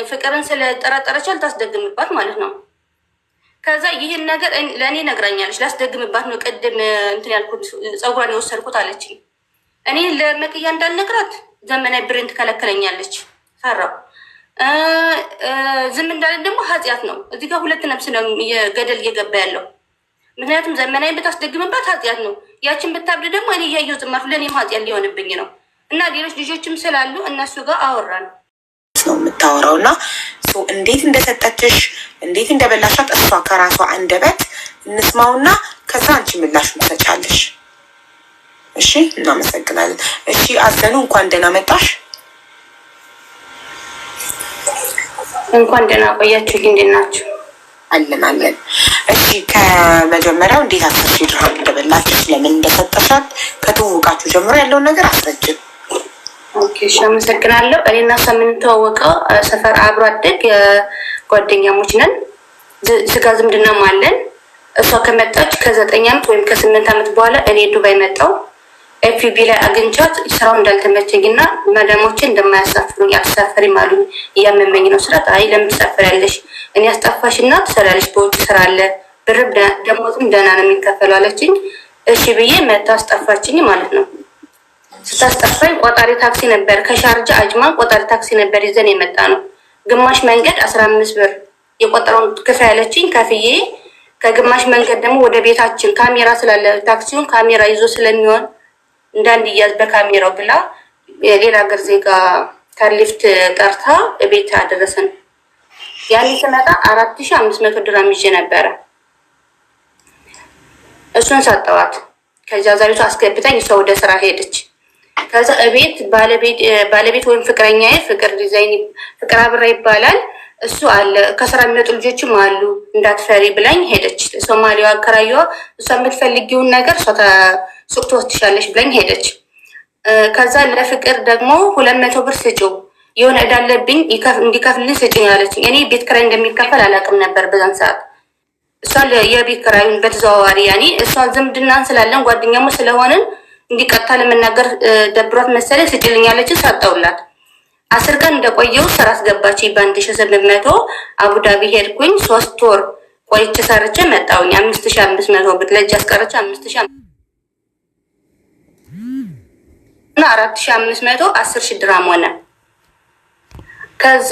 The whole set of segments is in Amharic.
ፍቅርን ስለጠረጠረች አልታስደግምባት ማለት ነው። ከዛ ይህን ነገር ለእኔ ነግራኛለች። ላስደግምባት ነው ቅድም እንትን ያልኩት ፀጉሯን የወሰድኩት አለችኝ። እኔ ለመቅያ እንዳልነግራት ዘመናዊ ብሬን ትከለክለኛለች። ፈራው ዝም እንዳለን ደግሞ ኃጢአት ነው። እዚህ ጋር ሁለት ነፍስ ነው ገደል እየገባ ያለው። ምክንያቱም ዘመናዊ ብታስደግምባት ኃጢአት ነው። ያችን ብታብድ ደግሞ እኔ እያየሁ ዝማር ለእኔም ኃጢአት ሊሆንብኝ ነው። እና ሌሎች ልጆችም ስላሉ እነሱ ጋር አወራን ነው የምታወራው እና እንዴት እንደሰጠችሽ እንዴት እንደበላሻት እሷ ከራሷ አንደበት እንስማውና ከዛ አንቺ ምላሽ ትሰጫለሽ። እሺ፣ እናመሰግናለን። እሺ፣ አዘኑ እንኳን ደህና መጣሽ። እንኳን ደህና ቆያችሁ። እንዴት ናችሁ? አለን አለን። እሺ፣ ከመጀመሪያው እንዴት 10,000 ድርሃም እንደበላችሽ ለምን እንደሰጠሻት ከተዋወቃችሁ ጀምሮ ያለውን ነገር አስረጅም። ኦኬ፣ እሺ፣ አመሰግናለሁ። እኔና እሷ የምንተዋወቀው ሰፈር አብሮ አደግ ጓደኛሞች ነን። ስጋ ዝምድናም አለን። እሷ ከመጣች ከ9 ዓመት ወይም ከ8 ዓመት በኋላ እኔ ዱባይ መጣሁ። ኤፍቢ ላይ አግኝቻት ስራው እንዳልተመቸኝ እና መዳሞችን እንደማያሳፍሩኝ አትሳፈሪም አሉኝ። እያመመኝ ነው ስራት፣ አይ ለምን ትሳፈሪያለሽ? እኔ አስጣፋሽ እና ትሰሪያለሽ፣ በውጭ ስራ አለ፣ ብርም ደሞዝም ደህና ነው የሚከፈለው አለችኝ። እሺ ብዬ መታ አስጠፋችኝ ማለት ነው። ስታስጠፋኝ ቆጣሪ ታክሲ ነበር፣ ከሻርጃ አጅማ ቆጣሪ ታክሲ ነበር ይዘን የመጣ ነው። ግማሽ መንገድ 15 ብር የቆጠረውን ክፍያ ያለችኝ ከፍዬ፣ ከግማሽ መንገድ ደግሞ ወደ ቤታችን ካሜራ ስላለ ታክሲውን ካሜራ ይዞ ስለሚሆን እንዳንድያዝ በካሜራው ብላ የሌላ ሀገር ዜጋ ካርሊፍት ጠርታ ቤት አደረሰን። ያኔ ስመጣ 4,500 ድርሃም ይዤ ነበረ። እሱን ሰጠዋት። ከዚያ ዛሬቱ አስገብታኝ እሷ ወደ ስራ ሄደች። ከዛ እቤት ባለቤት ወይም ፍቅረኛዬ ፍቅር ዲዛይን ፍቅር አብራ ይባላል እሱ አለ። ከስራ የሚመጡ ልጆችም አሉ እንዳትፈሪ ብላኝ ሄደች። ሶማሊዋ አከራየዋ እሷ የምትፈልጊውን ነገር እሷ ሱቅ ትወስድሻለሽ ብላኝ ሄደች። ከዛ ለፍቅር ደግሞ 200 ብር ስጪው የሆነ እዳለብኝ እንዲከፍልልኝ ስጪኝ አለችኝ። እኔ ቤት ክራይ እንደሚከፈል አላውቅም ነበር በዛን ሰዓት። እሷ የቤት ክራዩን በተዘዋዋሪ ያኔ እሷ ዝምድናን ስላለን ጓደኛሞች ስለሆንን እንዲቀጥታ ለመናገር ደብሯት መሰለኝ ስጪልኝ አለችኝ። ሰጠውላት። 10 ቀን እንደቆየው ስራ አስገባች። በ1,800 አቡዳቢ ሄድኩኝ። 3 ወር ቆይቼ ሰርቼ መጣሁኝ። 5,500 ብር ለእጅ አስቀረች። 5,000 እና 4,500 10,000 ድርሃም ሆነ። ከዛ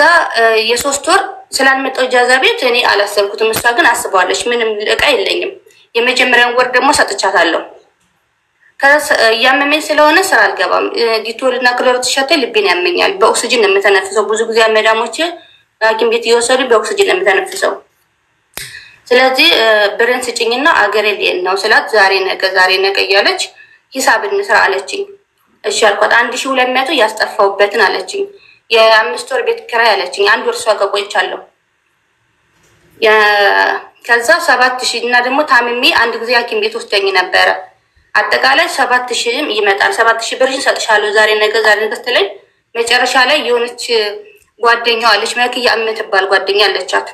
የ3 ወር ስላልመጣው ጃዛ ቤት እኔ አላሰብኩትም። እሷ ግን አስበዋለች። ምንም እቃ የለኝም። የመጀመሪያውን ወር ደግሞ ሰጥቻታለሁ። ከዛ ያመመኝ ስለሆነ ስራ አልገባም። ዲቶል እና ክሎሮት ሸተኝ ልቤን ያመኛል። በኦክሲጅን ነው የምተነፍሰው። ብዙ ጊዜ አመዳሞች ሐኪም ቤት እየወሰዱ በኦክሲጅን ነው የምተነፍሰው። ስለዚህ ብርን ስጭኝና አገሬ ልሄድ ነው ስላት ዛሬ ነገ እያለች ሂሳብ እንስራ አለችኝ። እሺ አልኳት። 1,200 ያስጠፋውበትን አለችኝ። የ5 ወር ቤት ኪራይ አለችኝ። 1 ወር እሷ ጋር ቆይቻለሁ። ከዛ 7,000 እና ደግሞ ታምሜ አንድ ጊዜ ሐኪም ቤት ወስደኝ ነበረ። አጠቃላይ 7,000 ይመጣል። 7,000 ብርሽን ሰጥሻለሁ ዛሬ ነገ ስትለኝ መጨረሻ ላይ የሆነች ጓደኛዋ አለች መክያ የምትባል ጓደኛ አለቻት።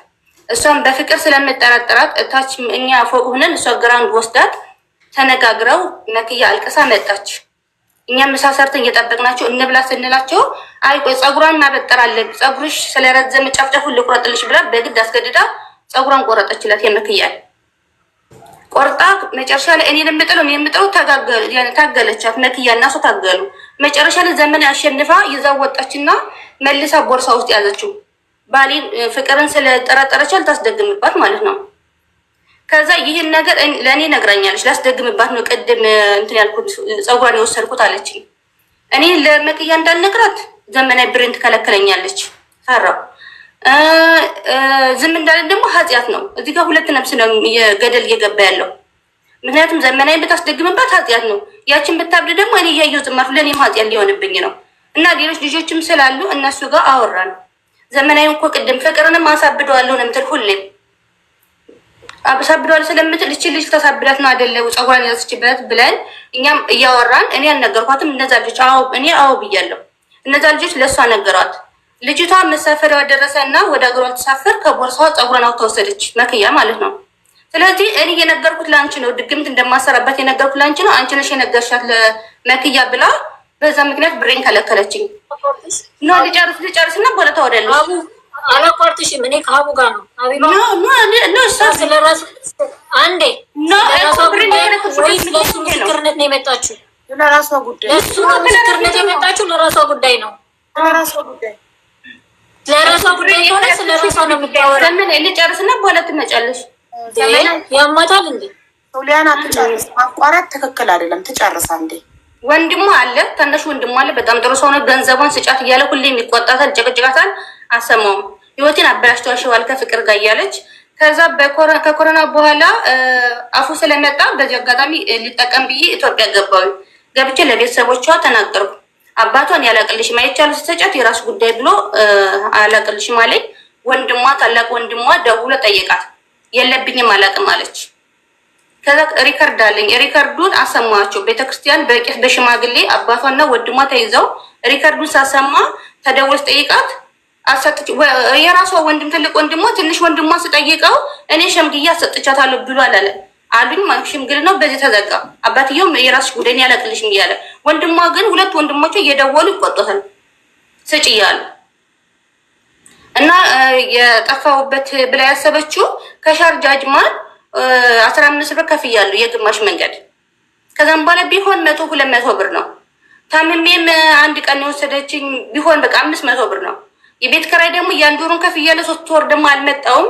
እሷም በፍቅር ስለምጠረጥራት እታች እኛ ፎቅ ሆነን እሷ ግራውንድ ወስዳት ተነጋግረው መክያ አልቅሳ መጣች። እኛ ምሳ ሰርተን እየጠበቅናቸው እንብላ ስንላቸው አይ ቆይ ፀጉሯን ማበጠር አለብኝ ፀጉርሽ ስለረዘመ ጫፍጫፉን ልቁረጥልሽ ብላ በግድ አስገድዳ ፀጉሯን ቆረጠችላት። የመክያል ቆርጣ መጨረሻ ላይ እኔ የምጥለው ታገለቻት። መክያ እና እሷ ታገሉ። መጨረሻ ላይ ዘመን አሸንፋ ይዛው ወጣችና መልሳ ቦርሳ ውስጥ ያዘችው። ባሌን ፍቅርን ስለጠረጠረች አልታስደግምባት ማለት ነው። ከዛ ይህን ነገር ለእኔ ነግራኛለች። ላስደግምባት ነው ቅድም እንትን ያልኩት ፀጉሯን የወሰድኩት አለችኝ። እኔ ለመቅያ እንዳልነግራት ዘመናዊ ብሬን ትከለክለኛለች። ፈራው ዝም እንዳለን ደግሞ ኃጢአት ነው። እዚህ ጋር ሁለት ነፍስ ነው ገደል እየገባ ያለው። ምክንያቱም ዘመናዊ ብታስደግምባት ኃጢአት ነው። ያችን ብታብድ ደግሞ እኔ እያየሁ ዝማር ለእኔም ኃጢአት ሊሆንብኝ ነው። እና ሌሎች ልጆችም ስላሉ እነሱ ጋር አወራን። ዘመናዊ እኮ ቅድም ፍቅርንም አሳብደዋለሁ ነው የምትል ሁሌም አሳብደዋለሁ ስለምትል እቺ ልጅ ተሳብዳት ነው አይደለ ፀጉሯን ያዝችበት ብለን እኛም እያወራን እኔ አልነገርኳትም። እነዛ ልጆች አዎ ብያለሁ። እነዛ ልጆች ለእሷ ነገሯት። ልጅቷ መሳፈሪያዋ ደረሰና ወደ አገሯ ተሳፈር ከቦርሳዋ ፀጉሯን አውጥተወሰደች መክያ ማለት ነው። ስለዚህ እኔ የነገርኩት ለአንቺ ነው፣ ድግምት እንደማሰራበት የነገርኩት ለአንቺ ነው። አንቺ ነሽ የነገርሻት ለመክያ ብላ በዛ ምክንያት ብሬን ከለከለችኝ። ነው ልጨርስና ቦለታ ወደለሽ አላቋርጥሽም። እኔ ከሀቡ ጋር ነው አቢባ ስለራሱ አንዴ ለራሷ ጉዳይ ወይስ ለሱ ምስክርነት ነው የመጣችሁ? ለራሷ ጉዳይ ለሱ ነው ምስክርነት የመጣችሁ? ለራሷ ጉዳይ ነው። ለራሷ ጉዳይ ከሆነ ስለራሷ ነው የምታወራው። ምን ልጨርስና በኋላ ትመጫለሽ። ያማታል እንዴ ሶሊያና? ትጨርስ። ማቋረጥ ትክክል አይደለም። ትጨርሳ እንዴ? ወንድሟ አለ፣ ታናሽ ወንድሟ አለ። በጣም ጥሩ ሰው ነው። ገንዘቧን ስጫት እያለ ሁሌም ይቆጣታል፣ ጨቅጭቃታል። አሰማውም ህይወቴን አበላሽተዋል ከፍቅር ጋር እያለች ከዛ ከኮሮና በኋላ አፉ ስለመጣ በዚህ አጋጣሚ ሊጠቀም ብዬ ኢትዮጵያ ገባሁ። ገብቼ ለቤተሰቦቿ ተናገርኩ። አባቷን ያላቅልሽም አይቻል ስትሰጫት የራሱ ጉዳይ ብሎ አላቅልሽም አለኝ። ወንድሟ ታላቅ ወንድሟ ደውሎ ጠየቃት። የለብኝም አላቅም አለች። ከዛ ሪከርድ አለኝ። ሪከርዱን አሰማቸው። ቤተክርስቲያን በቄስ በሽማግሌ አባቷና ወንድሟ ተይዘው ሪከርዱን ሳሰማ ተደውል ጠይቃት አሰጥች። የራሷ ወንድም ትልቅ ወንድሟ ትንሽ ወንድሟ ስጠይቀው እኔ ሸምግያ አሰጥቻታለሁ ብሏል አለ አሉኝ። ሽምግልናው በዚህ ተዘጋ። አባትየውም የራስሽ ጉዳይ ያላቅልሽም እያለ ወንድሟ ግን ሁለት ወንድሞቿ እየደወሉ ይቆጡታል ስጭ እያሉ እና የጠፋሁበት ብላ ያሰበችው ከሻርጃ አጅማን 15 ብር ከፍያለሁ የግማሽ መንገድ። ከዛም በኋላ ቢሆን 100-200 ብር ነው። ታምሜም አንድ ቀን የወሰደችኝ ቢሆን በቃ 500 ብር ነው። የቤት ኪራይ ደግሞ የአንድ ወሩን ከፍያለሁ። 3 ወር ደግሞ አልመጣውም።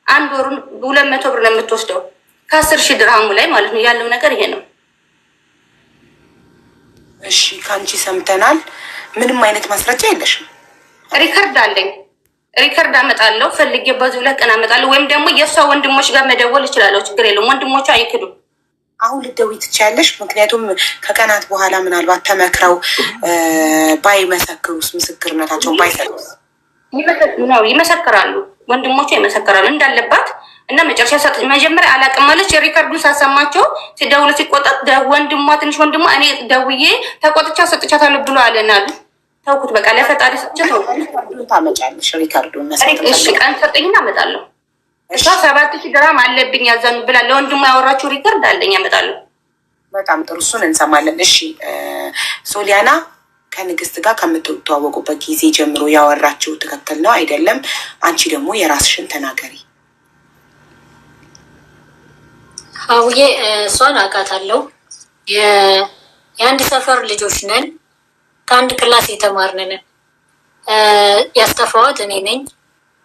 አንድ ወሩን 200 ብር ነው የምትወስደው ከ10,000 ድርሃሙ ላይ ማለት ነው። ያለው ነገር ይሄ ነው። እሺ ከአንቺ ሰምተናል። ምንም አይነት ማስረጃ የለሽም? ሪከርድ አለኝ። ሪከርድ አመጣለሁ ፈልጌ በዚህ 2 ቀን አመጣለሁ። ወይም ደግሞ የእሷ ወንድሞች ጋር መደወል እችላለሁ። ችግር የለም። ወንድሞቿ አይክዱም። አሁን ልትደውይ ትችያለሽ። ምክንያቱም ከቀናት በኋላ ምናልባት ተመክረው ባይመሰክሩስ፣ ምስክርነታቸውን ባይሰጡስ? ይመሰክራሉ። ወንድሞቿ ይመሰክራሉ እንዳለባት እና መጨረሻ መጀመሪያ አላቅም ማለች። የሪከርዱን ሳሰማቸው ሲደውሉ ሲቆጣት ወንድሟ ትንሽ ወንድሟ እኔ ደውዬ ተቆጥቻ ሰጥቻታለሁ ብሎ አለናሉ። ተውኩት በቃ ለፈጣሪ ሰጥቼ ተውኩት። ታመጫለሽ ሪከርዱን? እሺ ቀን ሰጠኝና አመጣለሁ። እሷ 7,000 ድርሃም አለብኝ ያዛኑ ብላ ለወንድሟ ያወራችው ሪከርድ አለኝ አመጣለሁ። በጣም ጥሩ፣ እሱን እንሰማለን። እሺ ሶሊያና ከንግስት ጋር ከምትተዋወቁበት ጊዜ ጀምሮ ያወራችው ትክክል ነው አይደለም? አንቺ ደግሞ የራስሽን ተናገሪ። አውዬ እሷን አውቃታለሁ። የአንድ ሰፈር ልጆች ነን። ከአንድ ክላስ የተማርንን። ያስጠፋዋት እኔ ነኝ።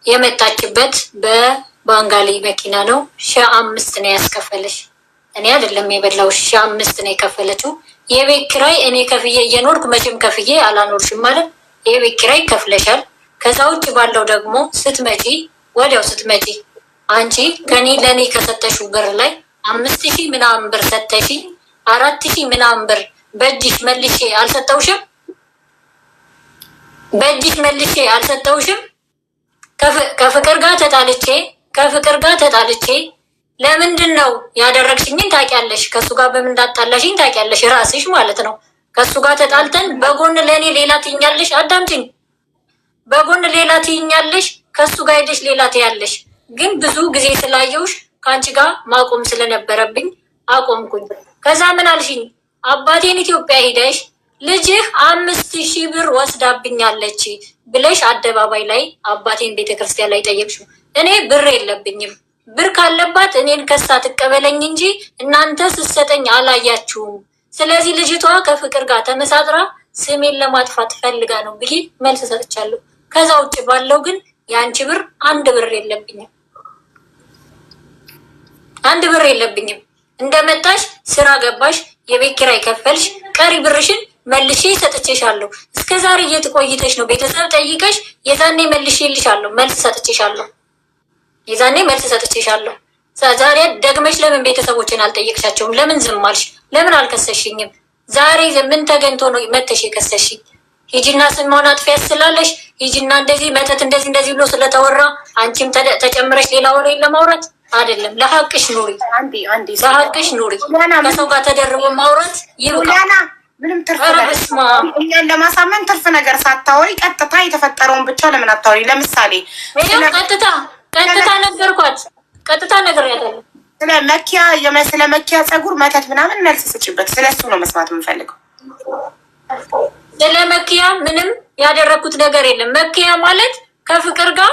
የመጣችበት በባንጋሊ መኪና ነው። 5,000 ነው ያስከፈለሽ። እኔ አይደለም የበላው፣ 5,000 ነው የከፈለችው። የቤት ኪራይ እኔ ከፍዬ እየኖርኩ መቼም ከፍዬ አላኖርሽም ማለት የቤት ኪራይ ከፍለሻል። ከዛ ውጭ ባለው ደግሞ ወዲያው ስትመጪ አንቺ ከኔ ለእኔ ከሰጠሽው ብር ላይ 5,000 ምናምን ብር ሰጠሽኝ። 4,000 ምናምን ብር በእጅሽ መልሼ አልሰጠውሽም? በእጅሽ መልሼ አልሰጠውሽም? ከፍቅር ጋር ተጣልቼ ለምንድን ነው ያደረግሽኝን ታውቂያለሽ። ከሱ ጋር በምን እንዳጣላሽኝ ታውቂያለሽ፣ ራስሽ ማለት ነው። ከሱ ጋር ተጣልተን በጎን ለእኔ ሌላ ትይኛለሽ። አዳምጪኝ። በጎን ሌላ ትይኛለሽ፣ ከሱ ጋር ሄደሽ ሌላ ትያለሽ። ግን ብዙ ጊዜ ስላየውሽ ከአንቺ ጋር ማቆም ስለነበረብኝ አቆምኩኝ። ከዛ ምን አልሽኝ? አባቴን ኢትዮጵያ ሄደሽ ልጅህ 5,000 ብር ወስዳብኛለች ብለሽ አደባባይ ላይ አባቴን ቤተክርስቲያን ላይ ጠየቅሽው። እኔ ብር የለብኝም። ብር ካለባት እኔን ከሳ ትቀበለኝ እንጂ እናንተ ስትሰጠኝ አላያችሁም። ስለዚህ ልጅቷ ከፍቅር ጋር ተመሳጥራ ስሜን ለማጥፋት ፈልጋ ነው ብዬ መልስ ሰጥቻለሁ። ከዛ ውጭ ባለው ግን የአንቺ ብር 1 ብር የለብኝም። 1 ብር የለብኝም። እንደመጣሽ ስራ ገባሽ፣ የቤት ኪራይ ከፈልሽ፣ ቀሪ ብርሽን መልሼ ሰጥቼሻለሁ። እስከ ዛሬ የት ቆይተሽ ነው? ቤተሰብ ጠይቀሽ የዛኔ መልሼልሻለሁ፣ መልስ ሰጥቼሻለሁ። ዛሬ ደግመሽ ለምን ቤተሰቦችን አልጠየቅሻቸውም? ለምን ዝም አልሽ? ለምን አልከሰሽኝም? ዛሬ ምን ተገኝቶ ነው መተሽ የከሰሽኝ? ሂጂና ስሟን አጥፊ ያስላለሽ ሂጂና እንደዚህ መተት እንደዚህ ብሎ ስለተወራ አንቺም ተጨምረሽ ሌላ ወሬ ለማውራት አይደለም። ለሀቅሽ ኑሪ፣ ለሀቅሽ ኑሪ። ከሰው ጋር ተደርቦ ማውራት ይብቃ። ምንም ትርፍ እኛን ለማሳመን ትርፍ ነገር ሳታወሪ ቀጥታ የተፈጠረውን ብቻ ለምን አታወሪ? ለምሳሌ ቀጥታ ነገርኳት። ቀጥታ ነገር ያለው ስለ መኪያ ፀጉር መተት ምናምን መልስ ስጭበት። ስለሱ ነው መስማት የምንፈልገው። ስለ መኪያ ምንም ያደረኩት ነገር የለም። መኪያ ማለት ከፍቅር ጋር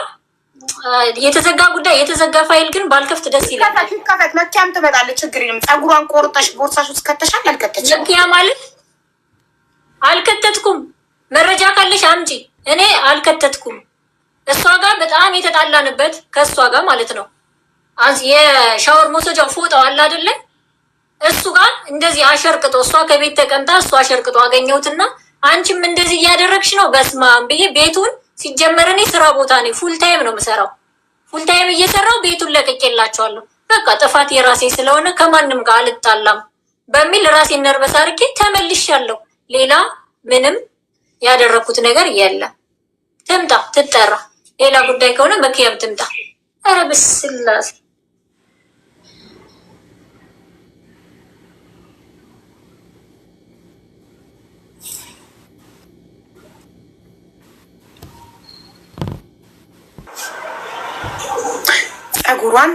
የተዘጋ ጉዳይ የተዘጋ ፋይል ግን ባልከፍት ደስ ይላል። ከፈት መኪያም ትመጣለች፣ ችግር የለም። ፀጉሯን ቆርጠሽ ቦርሳሽ ውስጥ ከተሻል አልከተችም። መኪያ ማለት አልከተትኩም። መረጃ ካለሽ አምጪ። እኔ አልከተትኩም። እሷ ጋር በጣም የተጣላንበት ከእሷ ጋር ማለት ነው። የሻወር መውሰጃው ፎጣው አለ አይደለ? እሱ ጋር እንደዚህ አሸርቅጦ እሷ ከቤት ተቀምጣ እሱ አሸርቅጦ አገኘሁትና አንቺም እንደዚህ እያደረግሽ ነው። በስማም ብዬ ቤቱን ሲጀመር እኔ ስራ ቦታ ነኝ፣ ፉል ታይም ነው የምሰራው። ፉል ታይም እየሰራው ቤቱን ለቅቄላቸዋለሁ። በቃ ጥፋት የራሴ ስለሆነ ከማንም ጋር አልጣላም በሚል ራሴን ነርበስ አድርጌ ተመልሻለሁ። ሌላ ምንም ያደረኩት ነገር የለም። ትምጣ ትጠራ። ሌላ ጉዳይ ከሆነ መኪያም ትምጣ። ኧረ ብስላሴ ጸጉሯን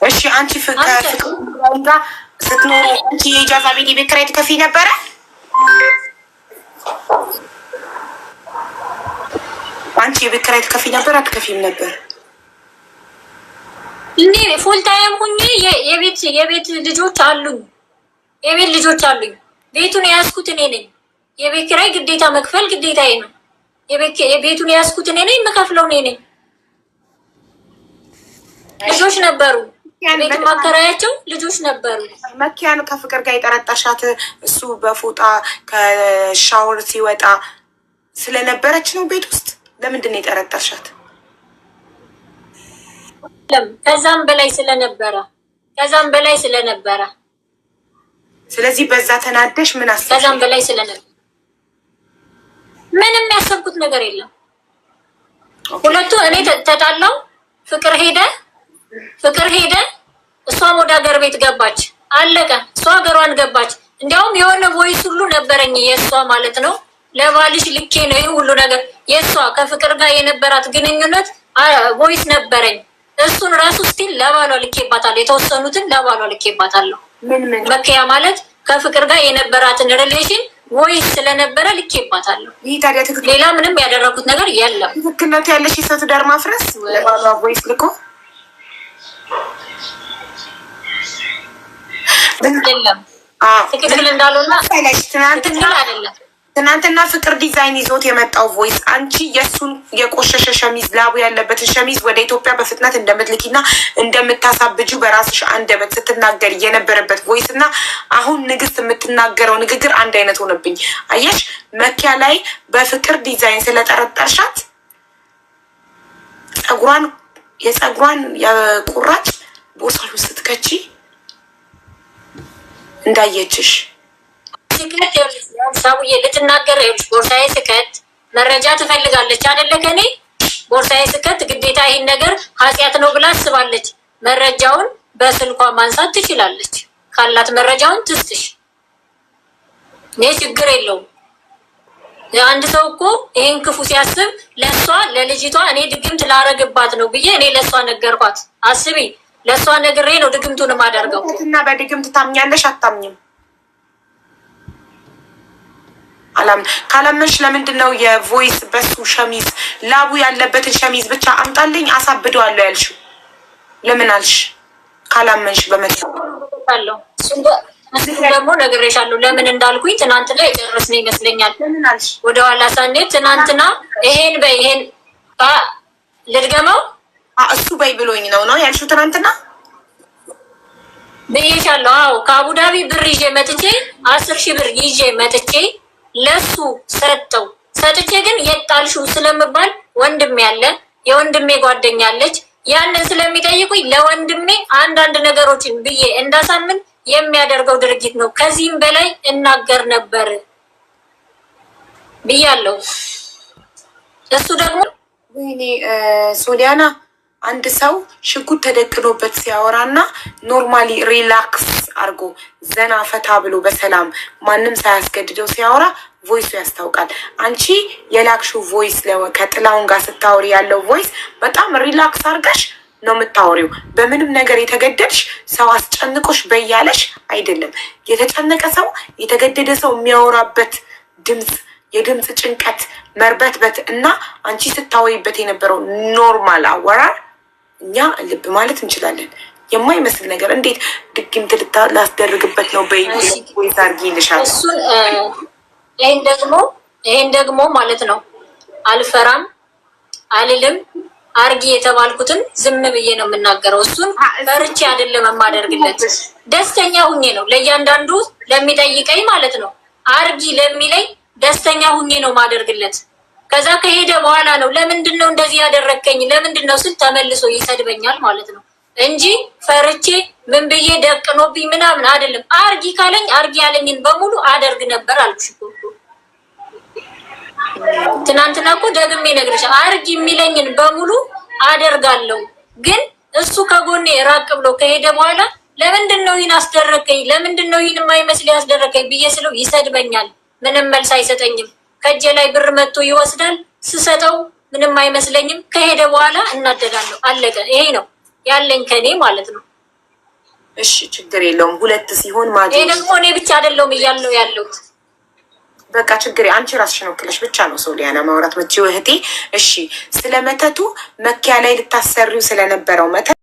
እሺ። አንቺ ፍቅር ስትኖር አንቺ የኢጃዛ ቤት የቤት ኪራይ ትከፍይ ነበረ? አንቺ የቤት ኪራይ ትከፍይ ነበር አትከፍይም ነበር? እኔ ፉል ታይም ሁኜ የቤት ልጆች አሉኝ። የቤት ልጆች አሉኝ። ቤቱን የያዝኩት እኔ ነኝ። የቤት ኪራይ ግዴታ መክፈል ግዴታዬ ነው። ቤቱን የያዝኩት እኔ ነኝ፣ የምከፍለው እኔ ነኝ። ልጆች ነበሩ፣ ቤት ማከራያቸው ልጆች ነበሩ። መኪያን ከፍቅር ጋር የጠረጠሻት እሱ በፎጣ ከሻወር ሲወጣ ስለነበረች ነው ቤት ውስጥ? ለምንድን ነው የጠረጠርሻት? ከዛም በላይ ስለነበረ ስለዚህ በዛ ተናደሽ ምን አሰብሽ? ከዛም በላይ ስለነበረ ምንም ያሰብኩት ነገር የለም። ሁለቱ እኔ ተጣላው፣ ፍቅር ሄደ፣ እሷም ወደ ሀገር ቤት ገባች። አለቀ። እሷ ሀገሯን ገባች። እንዲያውም የሆነ ቮይስ ሁሉ ነበረኝ የእሷ ማለት ነው። ለባልሽ ልኬ ነው ይህ ሁሉ ነገር። የእሷ ከፍቅር ጋር የነበራት ግንኙነት ቮይስ ነበረኝ። እሱን ራሱ ስቲል ለባሏ ልኬባታለሁ። የተወሰኑትን ለባሏ ልኬባታለሁ። መከያ ማለት ከፍቅር ጋር የነበራትን ሪሌሽን ቮይስ ስለነበረ ልኬባታለሁ። ሌላ ምንም ያደረጉት ነገር የለም። ትክክልነት ያለሽ የሰው ትዳር ማፍረስ ለባሏ ቮይስ ልኮ የለም። ትክክል እንዳልሆነ ትናንትና ፍቅር ዲዛይን ይዞት የመጣው ቮይስ አንቺ የእሱን የቆሸሸ ሸሚዝ ላቡ ያለበትን ሸሚዝ ወደ ኢትዮጵያ በፍጥነት እንደምትልኪና እንደምታሳብጁ በራስሽ አንደበት ስትናገር የነበረበት ቮይስ እና አሁን ንግስት የምትናገረው ንግግር አንድ አይነት ሆነብኝ። አየሽ፣ መኪያ ላይ በፍቅር ዲዛይን ስለጠረጠርሻት የጸጉሯን የቁራጭ ቦርሳሽ ውስጥ ስትከቺ እንዳየችሽ ሰውዬ ልትናገር ቦርሳዬ ስከት መረጃ ትፈልጋለች አይደለ? ከኔ ቦርሳዬ ስከት ግዴታ ይህን ነገር ኃጢአት ነው ብላ አስባለች። መረጃውን በስልኳ ማንሳት ትችላለች። ካላት መረጃውን ትስጥሽ። እኔ ችግር የለውም። አንድ ሰው እኮ ይህን ክፉ ሲያስብ ለእሷ ለልጅቷ እኔ ድግምት ላረግባት ነው ብዬ እኔ ለእሷ ነገርኳት። አስቢ፣ ለእሷ ነግሬ ነው ድግምቱን የማደርገው። እና በድግምት ታምኛለሽ አታምኝም? ካላመንሽ ለምንድን ነው የቮይስ በሱ ሸሚዝ ላቡ ያለበትን ሸሚዝ ብቻ አምጣልኝ አሳብደዋለሁ ያልሽው? ለምን አልሽ? ካላመንሽ በመጣለው ደግሞ ነግሬሻለሁ። ለምን እንዳልኩኝ ትናንት ላይ የጨረስን ይመስለኛል። ለምን አልሽ? ወደኋላ ሳንሄድ ትናንትና ይሄን ልድገመው እሱ በይ ብሎኝ ነው ያልሽው ትናንትና ብዬሻለሁ። አዎ ከአቡዳቢ ብር ይዤ መጥቼ 10,000 ብር ይዤ መጥቼ ለሱ ሰጥቼ ግን የጣልሽው ስለምባል ወንድሜ ያለ የወንድሜ ጓደኛ አለች። ያንን ስለሚጠይቁኝ ለወንድሜ አንዳንድ ነገሮችን ብዬ እንዳሳምን የሚያደርገው ድርጊት ነው። ከዚህም በላይ እናገር ነበር ብያለሁ። እሱ ደግሞ ወይኔ ሶሊያና አንድ ሰው ሽጉጥ ተደቅኖበት ሲያወራና ኖርማሊ ሪላክስ አርጎ ዘና ፈታ ብሎ በሰላም ማንም ሳያስገድደው ሲያወራ ቮይሱ ያስታውቃል። አንቺ የላክሽው ቮይስ ከጥላውን ጋር ስታወሪ ያለው ቮይስ በጣም ሪላክስ አርገሽ ነው የምታወሪው። በምንም ነገር የተገደድሽ ሰው አስጨንቆሽ በያለሽ አይደለም። የተጨነቀ ሰው የተገደደ ሰው የሚያወራበት ድምፅ የድምፅ ጭንቀት መርበትበት እና አንቺ ስታወይበት የነበረው ኖርማል አወራር እኛ ልብ ማለት እንችላለን። የማይመስል ነገር እንዴት ድግምት ላስደርግበት ነው በወይስ አርጊ ይልሻል። ይሄን ደግሞ ማለት ነው አልፈራም አልልም። አርጊ የተባልኩትን ዝም ብዬ ነው የምናገረው። እሱን ፈርቼ አይደለም የማደርግለት፣ ደስተኛ ሁኜ ነው ለእያንዳንዱ ለሚጠይቀኝ ማለት ነው አርጊ ለሚለኝ ደስተኛ ሁኜ ነው ማደርግለት። ከዛ ከሄደ በኋላ ነው ለምንድን ነው እንደዚህ ያደረከኝ ለምንድን ነው ስል ተመልሶ ይሰድበኛል ማለት ነው እንጂ ፈርቼ ምን ብዬ ደቅኖብኝ ምናምን አይደለም። አርጊ ካለኝ አርጊ ያለኝን በሙሉ አደርግ ነበር አልኩሽ እኮ። ትናንትና እኮ ደግሜ ነግሬሻለሁ። አርጊ የሚለኝን በሙሉ አደርጋለሁ። ግን እሱ ከጎኔ ራቅ ብሎ ከሄደ በኋላ ለምንድን ነው ይህን አስደረከኝ ለምንድን ነው ይህን የማይመስል ያስደረከኝ ብዬ ስለው ይሰድበኛል። ምንም መልስ አይሰጠኝም። ከእጄ ላይ ብር መጥቶ ይወስዳል። ስሰጠው ምንም አይመስለኝም። ከሄደ በኋላ እናደዳለሁ። አለቀ። ይሄ ነው ያለኝ ከኔ ማለት ነው። እሺ ችግር የለውም። ሁለት ሲሆን ማለት ይሄ ደግሞ እኔ ብቻ አይደለሁም እያለው ያለሁት። በቃ ችግር አንቺ ራስሽን ወክለሽ ብቻ ነው ሶሊያና ማውራት መቼው እህቴ። እሺ ስለመተቱ መኪያ ላይ ልታሰሪው ስለነበረው መተት